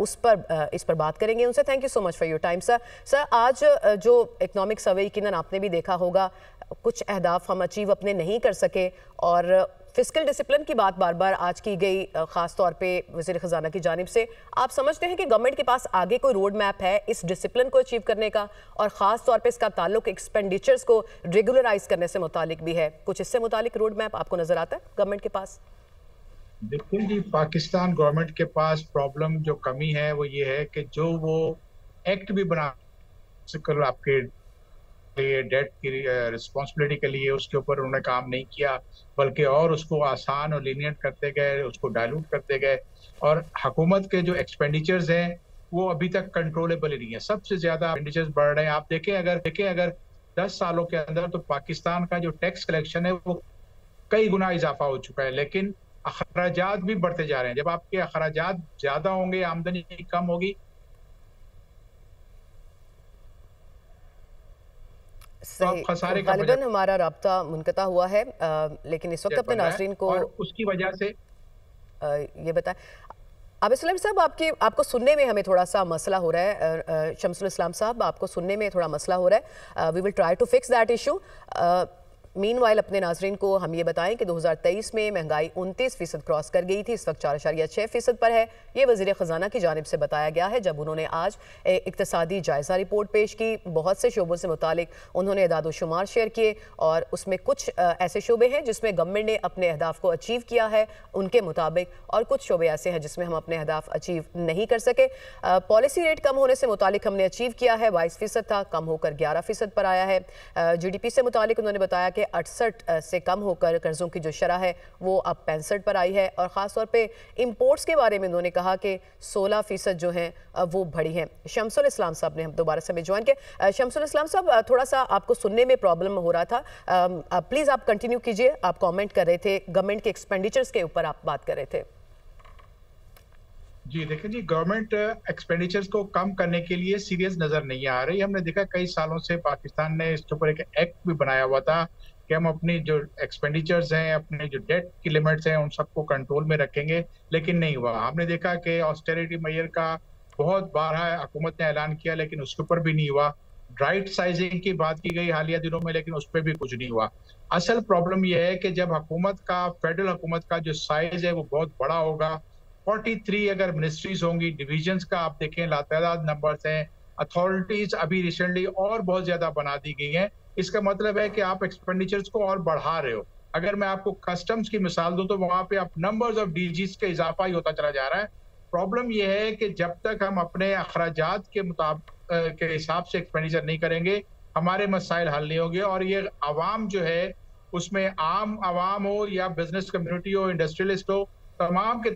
इस पर बात करेंगे उनसे। Thank you so much for your time sir. Sir आज जो इकनॉमिक सर्वे यकीनन आपने भी देखा होगा, कुछ अहदाफ हम अचीव अपने नहीं कर सके और फिस्कल डिसिप्लिन की बात बार बार आज की गई, ख़ास तौर पे वज़ीर ख़जाना की जानिब से। आप समझते हैं कि गवर्नमेंट के पास आगे कोई रोड मैप है इस डिसिप्लिन को अचीव करने का और ख़ास तौर पे इसका ताल्लुक एक्सपेंडिचर्स को रेगुलराइज करने से मुतालिक भी है? कुछ इससे मुतालिक रोड मैप आपको नज़र आता है गवर्नमेंट के पास? देखिए जी, पाकिस्तान गवर्नमेंट के पास प्रॉब्लम जो कमी है वो ये है कि जो वो एक्ट भी बना कर आपके लिए डेट की रिस्पॉन्सिबिलिटी के लिए उसके ऊपर उन्होंने काम नहीं किया, बल्कि और उसको आसान और लीनियंट करते गए, उसको डायलूट करते गए और हुकूमत के जो एक्सपेंडिचर्स हैं वो अभी तक कंट्रोलेबल ही नहीं है। सबसे ज्यादा एक्सपेंडिचर्स बढ़ रहे हैं। आप देखें अगर 10 सालों के अंदर तो पाकिस्तान का जो टैक्स कलेक्शन है वो कई गुना इजाफा हो चुका है, लेकिन अखराजात भी बढ़ते जा रहे हैं। जब आपके अखराजात ज्यादा होंगे, आमदनी कम होगी, सही। गालिबन हमारा राब्ता मुनक़ता हुआ है, लेकिन इस वक्त अपने नाज़रीन को और उसकी वजह से ये बताएं आबिद सुलहरी साहब, आपको सुनने में हमें थोड़ा सा मसला हो रहा है। शमसुल इस्लाम साहब, आपको सुनने में थोड़ा मसला हो रहा है। We will try to fix that issue. Meanwhile अपने नाजरीन को हम ये बताएं कि 2023 में महंगाई 29% क्रॉस कर गई थी, इस वक्त 4.6% पर है। ये वज़ीर ख़जाना की जानिब से बताया गया है जब उन्होंने आज इक़्तिसादी जायज़ा रिपोर्ट पेश की। बहुत से शोबों से मुतालिक उन्होंने अदाद शुमार शेयर किए और उसमें कुछ ऐसे शोबे हैं जिसमें गवर्नमेंट ने अपने अहदाफ को अचीव किया है उनके मुताबिक, और कुछ शोबे ऐसे हैं जिसमें हम अपने अहदाफ अचीव नहीं कर सके। पॉलिसी रेट कम होने से मुतालिक हमने अचीव किया है, 22% था, कम होकर 11% पर आया है। GDP से मुतालिक उन्होंने बताया 68 से कम होकर कर्जों की जो शरह है वो अब 65 पर आई है और ख़ास तौर पे इंपोर्ट्स के बारे में उन्होंने कहा कि 16% जो हैं वो बढ़ी हैं। शमसुल इस्लाम साहब ने हम दोबारा से ज्वाइन किया। शमसुल इस्लाम साहब, थोड़ा सा आपको सुनने में प्रॉब्लम हो रहा था, प्लीज़ आप कंटिन्यू कीजिए। आप कमेंट कर रहे थे, गवर्नमेंट के एक्सपेंडिचर्स के ऊपर आप बात कर रहे थे। जी देखिए जी, गवर्नमेंट एक्सपेंडिचर्स को कम करने के लिए सीरियस नजर नहीं आ रही। हमने देखा कई सालों से पाकिस्तान ने इसके ऊपर एक एक्ट भी बनाया हुआ था कि हम अपनी जो एक्सपेंडिचर्स हैं, अपने जो डेट की लिमिट्स हैं, उन सबको कंट्रोल में रखेंगे, लेकिन नहीं हुआ। हमने देखा कि ऑस्टेरिटी मेजर का बहुत बार हुकूमत ने ऐलान किया लेकिन उसके ऊपर भी नहीं हुआ। राइट साइजिंग की बात की गई हालिया दिनों में, लेकिन उस पर भी कुछ नहीं हुआ। असल प्रॉब्लम यह है कि जब फेडरल हुकूमत का जो साइज है वो बहुत बड़ा होगा, 43 अगर मिनिस्ट्रीज होंगी, डिविजन्स का आप देखें लातादाद नंबर्स हैं, अथॉरिटीज अभी रिसेंटली और बहुत ज्यादा बना दी गई हैं। इसका मतलब है कि आप एक्सपेंडिचर्स को और बढ़ा रहे हो। अगर मैं आपको कस्टम्स की मिसाल दूं तो वहां पे आप नंबर्स ऑफ डीजीज का इजाफा ही होता चला जा रहा है। प्रॉब्लम यह है कि जब तक हम अपने अखराजात के मुताबिक के हिसाब से एक्सपेंडिचर नहीं करेंगे, हमारे मसाइल हल नहीं होंगे। और ये आवाम जो है, उसमें आम आवाम हो या बिजनेस कम्युनिटी हो, इंडस्ट्रियलिस्ट हो, तमाम के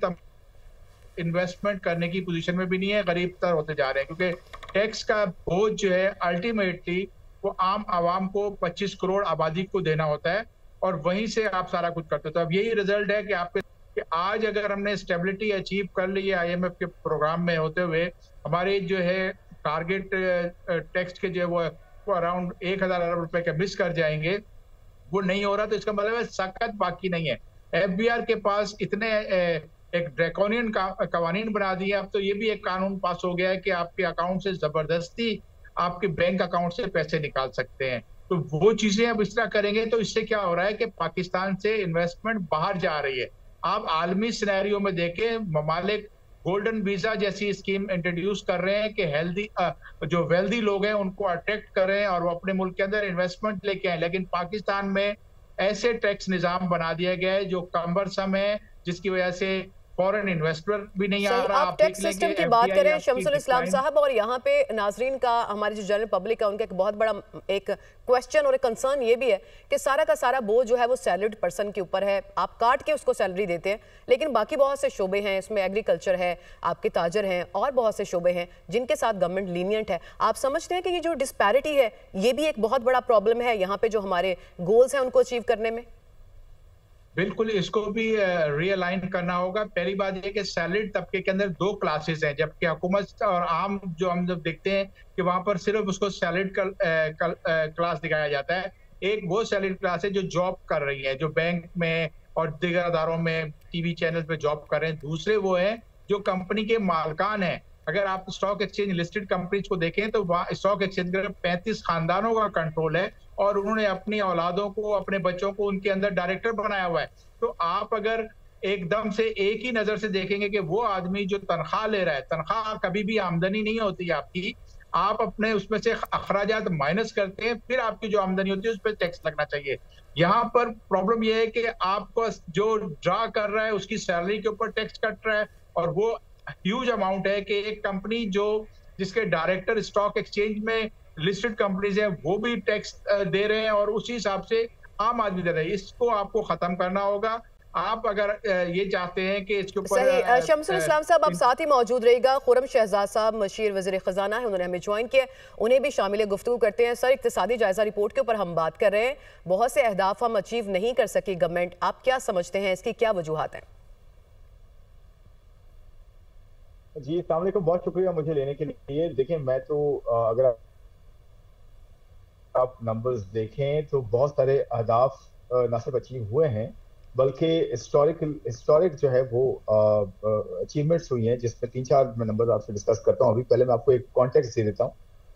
इन्वेस्टमेंट करने की पोजीशन में भी नहीं है, गरीब तर होते जा रहे हैं, क्योंकि टैक्स का बोझ जो है अल्टीमेटली वो आम आवाम को 25 करोड़ आबादी को देना होता है और वहीं से आप सारा कुछ करते हो। तो अब यही रिजल्ट है कि आज अगर हमने स्टेबिलिटी अचीव कर ली है IMF के प्रोग्राम में होते हुए, हमारे जो है टारगेट टैक्स के जो है वो अराउंड 1000 अरब रुपए के मिस कर जाएंगे, वो नहीं हो रहा, तो इसका मतलब है सख्त बाकी नहीं है। FBR के पास इतने एक ड्रैकोनियन कवानीन बना दिए, अब तो ये भी एक कानून पास हो गया है कि आपके अकाउंट से जबरदस्ती आपके बैंक अकाउंट से पैसे निकाल सकते हैं। तो वो चीजें अब इस तरह करेंगे तो इससे क्या हो रहा है कि पाकिस्तान से इन्वेस्टमेंट बाहर जा रही है। आप आलमी सिनेरियो में देखें, ममालिक गोल्डन वीजा जैसी स्कीम इंट्रोड्यूस कर रहे हैं कि हेल्दी जो वेल्दी लोग हैं उनको अट्रैक्ट करें और वो अपने मुल्क के अंदर इन्वेस्टमेंट लेके आए, लेकिन पाकिस्तान में ऐसे टैक्स निजाम बना दिया गया है जो कम्बरसम है, जिसकी वजह से फॉरेन इन्वेस्टर भी नहीं आ रहा। आप टैक्स सिस्टम की बात करें शमसुल इस्लाम साहब, और यहाँ पे नाजरीन का, हमारी जो जनरल पब्लिक है, उनका एक बहुत बड़ा एक क्वेश्चन और एक कंसर्न ये भी है कि सारा का सारा बोझ जो है वो सैलरीड पर्सन के ऊपर है। आप काट के उसको सैलरी देते हैं, लेकिन बाकी बहुत से शोबे हैं, इसमें एग्रीकल्चर है, आपके ताजर हैं और बहुत से शोबे हैं जिनके साथ गवर्नमेंट लीनियंट है। आप समझते हैं कि ये जो डिस्पैरिटी है ये भी एक बहुत बड़ा प्रॉब्लम है यहाँ पे जो हमारे गोल्स हैं उनको अचीव करने में? बिल्कुल, इसको भी रियलाइन करना होगा। पहली बात यह कि सैलरीड तबके के अंदर 2 क्लासेस हैं, जबकि हुकूमत और आम जो हम जब देखते हैं कि वहां पर सिर्फ उसको सैलरीड क्लास दिखाया जाता है। एक वो सैलरीड क्लास है जो जॉब कर रही है, जो बैंक में और दीगर अदारों में, टीवी चैनल पे जॉब कर रहे हैं। दूसरे वो है जो कंपनी के मालकान हैं। अगर आप स्टॉक एक्सचेंज लिस्टेड कंपनीज को देखें तो वहाँ स्टॉक एक्सचेंज पर 35 खानदानों का कंट्रोल है और उन्होंने अपनी औलादों को, अपने बच्चों को उनके अंदर डायरेक्टर बनाया हुआ है। तो आप अगर एकदम से एक ही नजर से देखेंगे कि वो आदमी जो तनख्वाह ले रहा है, तनख्वाह कभी भी आमदनी नहीं होती आपकी, आप अपने उसमें से अखराजात माइनस करते हैं, फिर आपकी जो आमदनी होती है उस पर टैक्स लगना चाहिए। यहाँ पर प्रॉब्लम यह है कि आपको जो ड्रा कर रहा है उसकी सैलरी के ऊपर टैक्स कट रहा है और वो ह्यूज अमाउंट है कि एक कंपनी जो जिसके डायरेक्टर स्टॉक एक्सचेंज में लिस्टेड कंपनीज हैं वो भी टैक्स दे रहे हैं और उसी हिसाब से आम आदमी दे रहे हैं। इसको आपको खत्म करना होगा। आप अगर ये चाहते हैं कि इसके ऊपर शमसुल इस्लाम साहब आप साथ ही मौजूद रहिएगा। खुरम शहजाद साहब मशीर वज़ीर ख़ज़ाना है, उन्होंने हमें ज्वाइन किया, उन्हें भी शामिल गुफ्तगू करते हैं। सर, इक़्तिसादी जायज़ा रिपोर्ट के ऊपर हम बात कर रहे हैं, बहुत से अहदाफ हम अचीव नहीं कर सकी गवर्नमेंट, आप क्या समझते हैं, इसकी क्या वजूहात हैं? जी अस्सलाम वालेकुम, बहुत शुक्रिया मुझे लेने के लिए। देखें, मैं तो अगर आप नंबर्स देखें तो बहुत सारे अहदाफ न सिर्फ अचीव हुए हैं बल्कि हिस्टोरिक जो है वो अचीवमेंट्स हुई हैं, जिसमें 3-4 मैं नंबर्स आपसे डिस्कस करता हूं। अभी पहले मैं आपको एक कॉन्टेक्स्ट दे देता हूं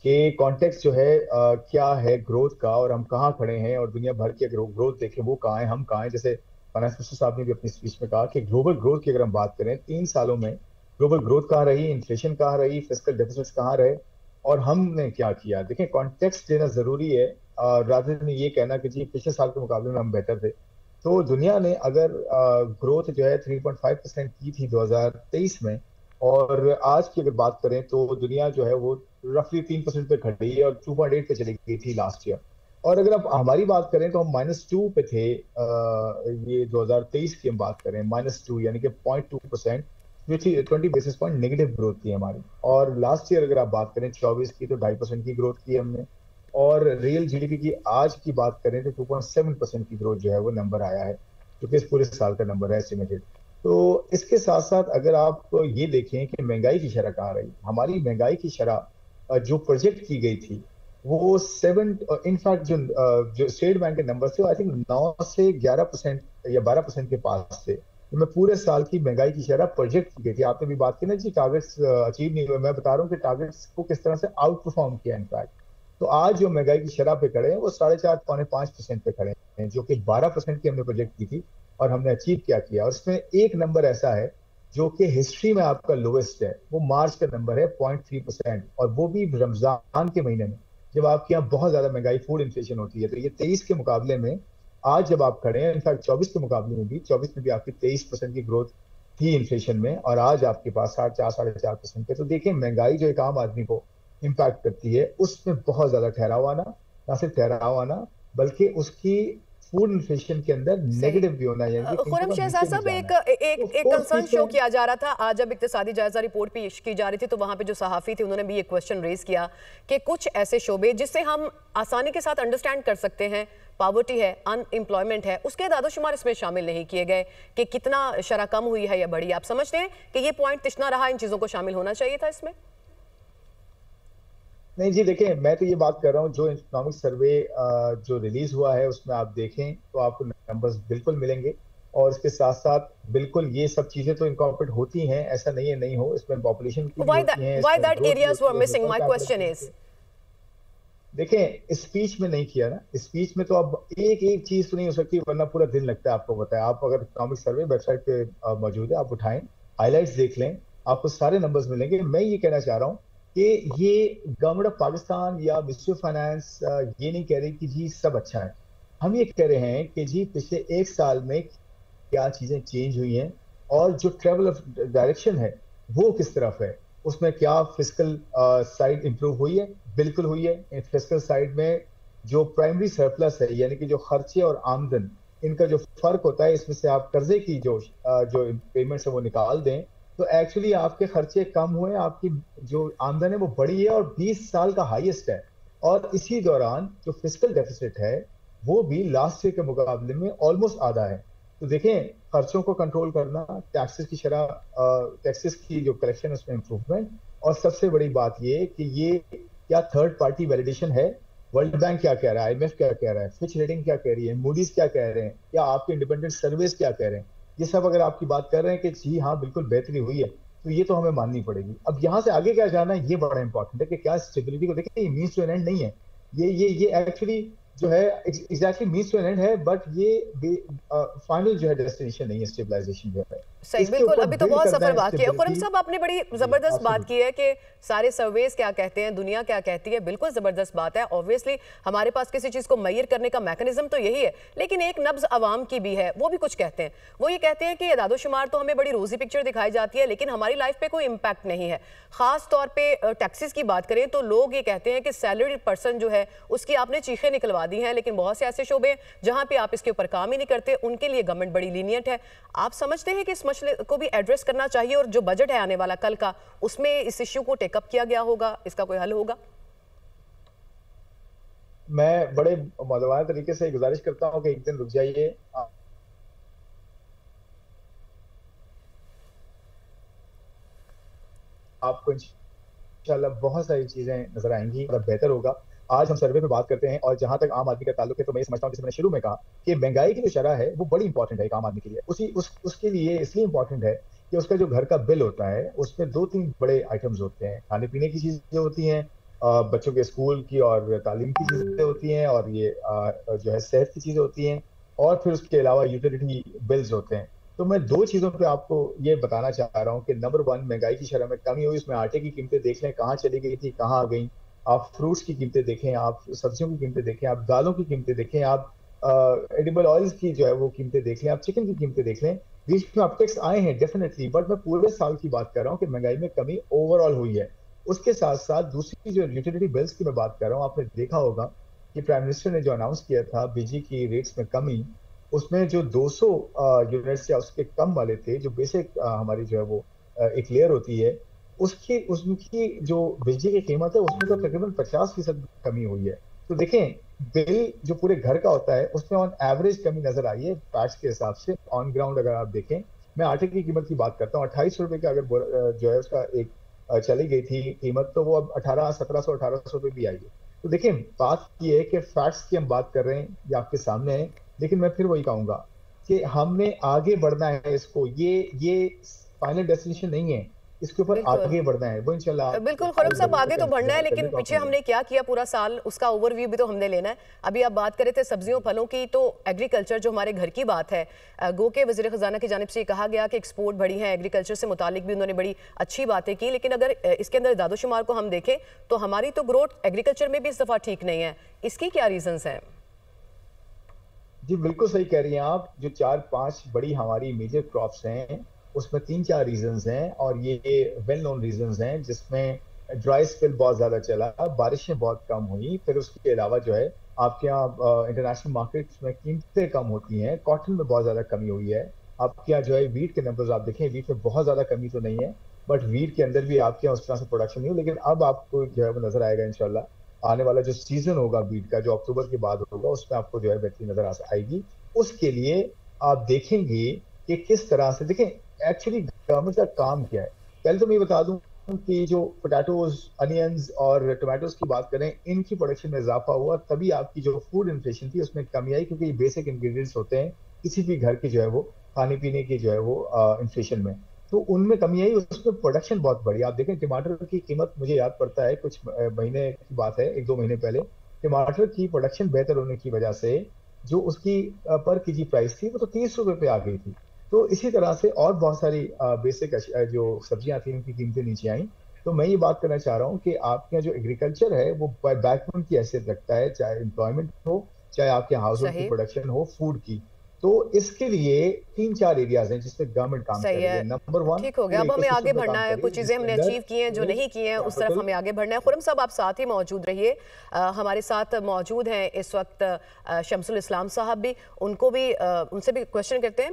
कि कॉन्टेक्स्ट जो है क्या है ग्रोथ का और हम कहाँ खड़े हैं और दुनिया भर की ग्रोथ देखें वो कहाँ है, हम कहाँ हैं। जैसे फाइनेंस मिनिस्टर साहब ने भी अपनी स्पीच में कहा कि ग्लोबल ग्रोथ की अगर हम बात करें 3 सालों में ग्लोबल ग्रोथ कहाँ रही, इन्फ्लेशन कहाँ रही, फिस्कल डेफिसिट्स कहाँ रहे और हमने क्या किया। देखें, कॉन्टेक्स्ट देना जरूरी है रादर देन ये कहना कि जी पिछले साल के मुकाबले में हम बेहतर थे। तो दुनिया ने अगर ग्रोथ जो है 3.5% की थी 2023 में और आज की अगर बात करें तो दुनिया जो है वो रफली 3% पे खड़ी है और 2.8 पे चली गई थी लास्ट ईयर। और अगर आप हमारी बात करें तो हम -2 पे थे, ये 2023 की हम बात करें -2 यानी कि 0.2%, जो थी 20 बेसिस पॉइंट नेगेटिव ग्रोथ थी हमारी। और लास्ट ईयर अगर आप बात करें 24 की तो 2.5% की ग्रोथ की हमने, और रियल जीडीपी की आज की बात करें तो 2.7% की ग्रोथ जो है वो नंबर आया है, जो कि इस पूरे साल का नंबर है एस्टिमेटेड। तो इसके साथ साथ अगर आप ये देखें कि महंगाई की शरह कहाँ रही, हमारी महंगाई की शरह जो प्रोजेक्ट की गई थी वो 7, इनफैक्ट जो स्टेट बैंक के नंबर थे आई थिंक 9 से 11% या 12% के पास थे। तो मैं पूरे साल की महंगाई की शरह प्रोजेक्ट की गई थी। आपने भी बात की ना जी टारगेट्स अचीव नहीं हुए, मैं बता रहा हूँ कि टारगेट्स को किस तरह से आउट परफॉर्म किया इनफैक्ट। तो आज जो महंगाई की शरह पे खड़े हैं वो 4.5-5% पे खड़े हैं, जो कि 12% की हमने प्रोजेक्ट की थी और हमने अचीव क्या किया। और इसमें एक नंबर ऐसा है जो कि हिस्ट्री में आपका लोएस्ट है, वो मार्च का नंबर है 0.3%, और वो भी रमजान के महीने में जब आपके यहाँ बहुत ज्यादा महंगाई फूड इन्फ्लेशन होती है। तो ये 23 के मुकाबले में आज जब आप खड़े हैं, इनफैक्ट 24 के मुकाबले में भी 24 में भी आपकी 23% की ग्रोथ थी इन्फ्लेशन में, और आज आपके पास 4.5% पे। तो देखिए, महंगाई जो एक आम आदमी को इम्पैक्ट करती है उसमें बहुत ज्यादा ठहराव आना, ना सिर्फ ठहराव आना बल्कि उसकी फूड इन्फ्लेशन के अंदर नेगेटिव भी होना है। खुर्रम शहजाद साहब, एक कंसर्न शो किया जा रहा था आज जब इक्तिसादी जायजा रिपोर्ट पेश की जा रही थी, तो वहां पे जो सहाफी थे उन्होंने भी ये क्वेश्चन रेज किया कि कुछ ऐसे शोबे जिससे हम आसानी के साथ अंडरस्टैंड कर सकते हैं, पॉवर्टी है, अनएम्प्लॉयमेंट है, उसके दादोशुमार इसमें शामिल नहीं किए गए कि कितना शरह कम हुई है या बढ़ी। आप समझते हैं कि ये पॉइंट तिश्ना रहा, इन चीजों को शामिल होना चाहिए था इसमें? नहीं जी, देखिए मैं तो ये बात कर रहा हूँ, जो इकोनॉमिक सर्वे जो रिलीज हुआ है उसमें आप देखें तो आपको नंबर्स बिल्कुल मिलेंगे, और इसके साथ साथ बिल्कुल ये सब चीजें तो इनकॉर्पोरेट होती हैं, ऐसा नहीं है नहीं हो, इसमें पॉपुलेशन की होती है। Why that areas were missing? My question is, देखें स्पीच में नहीं किया ना, स्पीच में तो अब एक एक चीज तो नहीं हो सकती, वरना पूरा दिन लगता है आपको बताया। आप अगर इकोनॉमिक सर्वे वेबसाइट पे मौजूद है, आप उठाएं, हाईलाइट्स देख लें, आपको सारे नंबर्स मिलेंगे। मैं ये कहना चाह रहा हूँ कि ये गवर्नमेंट ऑफ पाकिस्तान या मिनिस्ट्री ऑफ फाइनेंस ये नहीं कह रही कि जी सब अच्छा है। हम ये कह रहे हैं कि जी पिछले एक साल में क्या चीजें चेंज हुई हैं, और जो ट्रेवल ऑफ डायरेक्शन है वो किस तरफ है, उसमें क्या फिस्कल साइड इंप्रूव हुई है? बिल्कुल हुई है। फिस्कल साइड में जो प्राइमरी सरप्लस है, यानी कि जो खर्चे और आमदन इनका जो फर्क होता है, इसमें से आप कर्जे की जो पेमेंट्स है वो निकाल दें, तो एक्चुअली आपके खर्चे कम हुए, आपकी जो आमदन है वो बढ़ी है और 20 साल का हाईएस्ट है। और इसी दौरान जो फिस्कल डेफिसिट है वो भी लास्ट ईयर के मुकाबले में ऑलमोस्ट आधा है। तो देखें, खर्चों को कंट्रोल करना, टैक्सेस की शरह, टैक्सेस की जो कलेक्शन उसमें इंप्रूवमेंट, और सबसे बड़ी बात ये कि ये क्या थर्ड पार्टी वैलिडेशन है, वर्ल्ड बैंक क्या कह रहा है, IMF क्या कह रहा है, फिच रेटिंग क्या कह रही है, मूडीज क्या कह रहे हैं, या आपके इंडिपेंडेंट सर्विस क्या कह रहे हैं, ये सब अगर आपकी बात कर रहे हैं कि जी हाँ बिल्कुल बेहतरी हुई है, तो ये तो हमें माननी पड़ेगी। अब यहाँ से आगे क्या जाना है ये बड़ा इंपॉर्टेंट है कि क्या स्टेबिलिटी को देखिए, ये मीन्स टू एन एंड नहीं है, ये एक्चुअली जो है exactly means to an end है, बट ये फाइनल जो है डेस्टिनेशन नहीं है स्टेबलाइजेशन जो है। सही, बिल्कुल। अभी तो बहुत सफर बाकी है। खुर्रम साहब, आपने बड़ी जबरदस्त बात की है कि सारे सर्वेस क्या कहते हैं, दुनिया क्या कहती है, बिल्कुल जबरदस्त बात है। ऑब्वियसली हमारे पास किसी चीज को मैयर करने का मैकेनिज्म तो यही है, लेकिन एक नब्ज अवाम की भी है, वो भी कुछ कहते हैं। वो ये कहते हैं कि दादोशुमार तो हमें बड़ी रोजी पिक्चर दिखाई जाती है, लेकिन हमारी लाइफ पे कोई इम्पैक्ट नहीं है। खास तौर पे टैक्सेस की बात करें तो लोग ये कहते हैं कि सैलरीड पर्सन जो है उसकी आपने चीखें निकलवा दी हैं, लेकिन बहुत से ऐसे शोबे जहां पे आप इसके ऊपर काम ही नहीं करते, उनके लिए गवर्नमेंट बड़ी लीनियंट है। आप समझते हैं कि इस मसले को भी एड्रेस करना चाहिए, और जो बजट है आने वाला कल का, उसमें इस इश्यू को टेकअप किया गया होगा, इसका कोई हल होगा? मैं बड़े मौजूदा तरीके से गुजारिश करता हूं कि एक दिन रुक जाइए, आपको इंशाल्लाह बहुत सारी चीजें नजर आएंगी, मतलब बेहतर होगा। आज हम सर्वे पे बात करते हैं, और जहां तक आम आदमी का ताल्लुक है, तो मैं समझता हूं, जैसे मैंने शुरू में कहा कि महंगाई की जो शरह है वो बड़ी इंपॉर्टेंट है एक आम आदमी के लिए। उसके लिए इसलिए इंपॉर्टेंट है कि उसका जो घर का बिल होता है उसमें 2-3 बड़े आइटम्स होते हैं। खाने पीने की चीजें होती हैं, बच्चों के स्कूल की और तालीम की चीजें होती हैं, और ये जो है सेहत की चीजें होती हैं, और फिर उसके अलावा यूटिलिटी बिल्स होते हैं। तो मैं 2 चीजों पे आपको ये बताना चाह रहा हूँ कि नंबर 1, महंगाई की शरह में कमी हुई। उसमें आटे की कीमतें देख लें कहाँ चली गई थी, कहाँ आ गई। आप फ्रूट्स की कीमतें देखें, आप सब्जियों की कीमतें देखें, आप दालों की कीमतें देखें, आप एडिबल ऑयल्स की जो है वो कीमतें देख लें, आप चिकन की कीमतें देख लें। बीच में अपटेक्स आए हैं डेफिनेटली, बट मैं पूरे साल की बात कर रहा हूँ कि महंगाई में कमी ओवरऑल हुई है। उसके साथ साथ दूसरी जो यूटिलिटी बिल्स की मैं बात कर रहा हूँ, आपने देखा होगा कि प्राइम मिनिस्टर ने जो अनाउंस किया था बिजली की रेट्स में कमी, उसमें जो 200 यूनिट्स या उसके कम वाले थे, जो बेसिक हमारी जो है वो एक लेयर होती है, उसकी जो बिजली की कीमत है उसमें तो तकरीबन 50% कमी हुई है। तो देखें, बिल जो पूरे घर का होता है उसमें ऑन एवरेज कमी नजर आई है पैक्स के हिसाब से। ऑन ग्राउंड अगर आप देखें, मैं आटे की कीमत की बात करता हूँ, 2800 रुपए का अगर जो है उसका एक चली गई थी कीमत, तो वो अब 1700 रुपए भी आई है। तो देखिए, बात ये है कि फैक्ट्स की हम बात कर रहे हैं, ये आपके सामने है, लेकिन मैं फिर वही कहूंगा कि हमने आगे बढ़ना है। इसको ये फाइनल डेस्टिनेशन नहीं है, इसके ऊपर आगे बढ़ना है वो इंशाल्लाह। बिल्कुल खुर्रम साहब, आगे तो बढ़ना है, लेकिन पीछे हमने क्या किया पूरा साल, उसका ओवरव्यू भी तो हमने लेना है। अभी आप बात कर रहे थे सब्जियों फलों की, तो एग्रीकल्चर जो हमारे घर की बात है, गो के वज़ीर ख़जाना की जानिब से कहा गया कि एक्सपोर्ट बढ़ी है, एग्रीकल्चर से मुतालिक भी उन्होंने बड़ी अच्छी बातें की, लेकिन अगर इसके अंदर दादोशुमार को हम देखें तो हमारी तो ग्रोथ एग्रीकल्चर में भी इस दफ़ा ठीक नहीं है। इसकी क्या रीजंस हैं? जी बिल्कुल सही कह रही हैं आप। जो 4-5 बड़ी हमारी मेजर क्रॉप्स हैं उसमें 3-4 रीजंस हैं, और ये वेल नोन रीजंस हैं, जिसमें ड्राई स्पेल बहुत ज्यादा चला, बारिशें बहुत कम हुई, फिर उसके अलावा जो है आपके यहाँ इंटरनेशनल मार्केट्स में कीमतें कम होती हैं, कॉटन में बहुत ज़्यादा कमी हुई है। आपके यहाँ जो है वीट के नंबर्स आप देखें, वीट में बहुत ज़्यादा कमी तो नहीं है, बट वीट के अंदर भी आपके यहाँ उस तरह से प्रोडक्शन नहीं हो, लेकिन अब आपको जो है वो नजर आएगा इंशाल्लाह। आने वाला जो सीजन होगा वीट का, जो अक्टूबर के बाद होगा, उसमें आपको जो है बेहतरी नजर आएगी। उसके लिए आप देखेंगे कि किस तरह से, देखें एक्चुअली गवर्नमेंट का काम क्या है। पहले तो मैं बता दूं कि जो पोटैटोज, अनियंस और टोमेटोज की बात करें, इनकी प्रोडक्शन में इजाफा हुआ, तभी आपकी जो फूड इन्फ्लेशन थी उसमें कमी आई, क्योंकि ये बेसिक इंग्रेडिएंट्स होते हैं किसी भी घर के जो है वो खाने पीने के जो है वो इन्फ्लेशन में, तो उनमें कमी आई। उसमें प्रोडक्शन बहुत बढ़ी। आप देखें टमाटर की कीमत, मुझे याद पड़ता है कुछ महीने की बात है, 1-2 महीने पहले, टमाटर की प्रोडक्शन बेहतर होने की वजह से जो उसकी पर केजी प्राइस थी वो तो 30 रुपए पे आ गई थी। तो इसी तरह से और बहुत सारी बेसिक जो सब्जियां थी उनकी कीमतें नीचे आई। तो मैं ये बात करना चाह रहा हूँ कि आपके यहाँ जो एग्रीकल्चर है वो बैकबोन की हैसियत रखता है, चाहे एम्प्लॉयमेंट हो, चाहे आपके हाउस होल्ड की प्रोडक्शन हो, फूड की। तो इसके लिए 3-4 एरियाज हैं जिसमें गवर्नमेंट काम कर रही है। नंबर 1, ठीक हो गया। अब हमें आगे बढ़ना है, कुछ चीजें हमने अचीव की हैं, जो नहीं की हैं उस तरफ हमें आगे बढ़ना है। खुरम साहब आप साथ ही मौजूद रहिए, हमारे साथ मौजूद हैं इस वक्त शमसुल इस्लाम साहब भी, उनको भी उनसे भी क्वेश्चन करते हैं।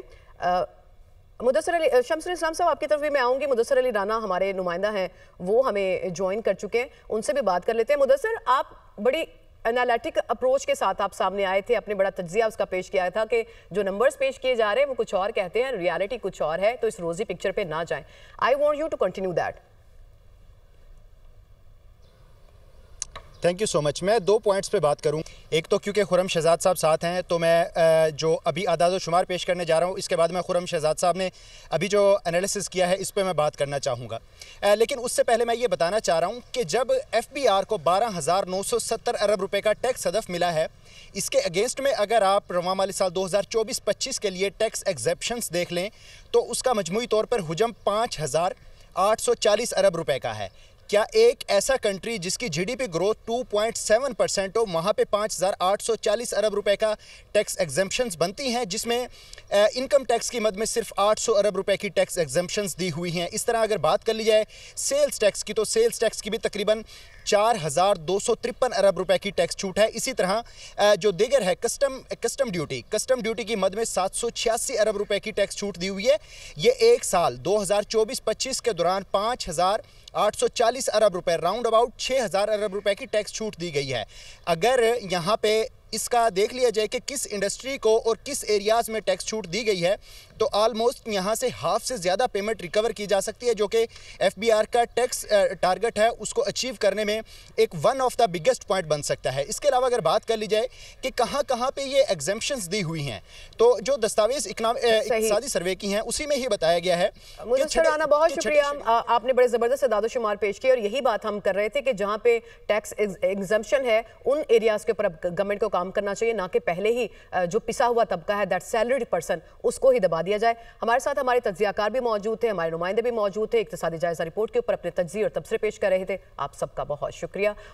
मुदस्सर अली, शमसुल इस्लाम साहब आपकी तरफ भी मैं आऊँगी। मुदस्सर अली राना हमारे नुमाइंदा हैं, वो हमें ज्वाइन कर चुके हैं, उनसे भी बात कर लेते हैं। मुदस्सर, आप बड़ी एनालिटिक अप्रोच के साथ आप सामने आए थे, अपने बड़ा तज्जिया उसका पेश किया था कि जो नंबर्स पेश किए जा रहे हैं वो कुछ और कहते हैं, रियलिटी कुछ और है, तो इस रोजी पिक्चर पे ना जाएं। I want you to continue that. Thank you so much. मैं 2 पॉइंट्स पे बात करूं। एक तो क्योंकि खुरम शहजाद साहब साथ हैं, तो मैं जो अभी आदाद शुमार पेश करने जा रहा हूं, इसके बाद मैं खुरम शहजाद साहब ने अभी जो एनालिसिस किया है इस पे मैं बात करना चाहूँगा। लेकिन उससे पहले मैं ये बताना चाह रहा हूँ कि जब FBR को 12,970 अरब रुपये का टैक्स हदफ मिला है, इसके अगेंस्ट में अगर आप रवा माली साल 2024-25 के लिए टैक्स एग्जेप्शंस देख लें तो उसका मजमूई तौर पर हुजम 5,840 अरब रुपये का है। क्या एक ऐसा कंट्री जिसकी GDP ग्रोथ 2.7% हो, वहाँ पे 5,840 अरब रुपए का टैक्स एग्जेम्पशंस बनती हैं, जिसमें इनकम टैक्स की मद में सिर्फ 800 अरब रुपए की टैक्स एग्जेम्पशंस दी हुई हैं। इस तरह अगर बात कर ली जाए सेल्स टैक्स की, तो सेल्स टैक्स की भी तकरीबन 4,253 अरब रुपए की टैक्स छूट है। इसी तरह जो दीगर है कस्टम ड्यूटी की मद में 786 अरब रुपए की टैक्स छूट दी हुई है। ये एक साल 2024-25 के दौरान 5,840 अरब रुपए, राउंड अबाउट 6,000 अरब रुपए की टैक्स छूट दी गई है। अगर यहाँ पे इसका देख लिया जाए कि किस इंडस्ट्री को और किस एरियाज़ में टैक्स छूट दी गई है, तो ऑलमोस्ट यहाँ से हाफ से ज़्यादा पेमेंट रिकवर की जा सकती है, जो कि FBR का टैक्स टारगेट है उसको अचीव करने में एक one of the biggest point बन सकता है। इसके अलावा अगर बात कर ली जाए कि कहाँ पे ये एग्जेम्पशंस दी हुई हैं, तो जो दस्तावेज इकतसादी सर्वे की हैं उसी में ही बताया गया है। बहुत शुक्रिया, आपने बड़े ज़बरदस्त दादोशुमार पेश किए और यही बात हम कर रहे थे कि जहाँ पे टैक्स एग्जेम्पशन है उन एरियाज़ के ऊपर गवर्नमेंट को काम करना चाहिए, ना कि पहले ही जो पिसा हुआ तबका है, दैट सैलरीड पर्सन, उसको ही दबा दिया जाए। हमारे साथ हमारे तज्जियाकार भी मौजूद थे, हमारे नुमाइंदे भी मौजूद थे, इक्तिसादी जायजा रिपोर्ट के ऊपर अपने तज्जिये और तबसरे पेश कर रहे थे। आप सबका बहुत शुक्रिया।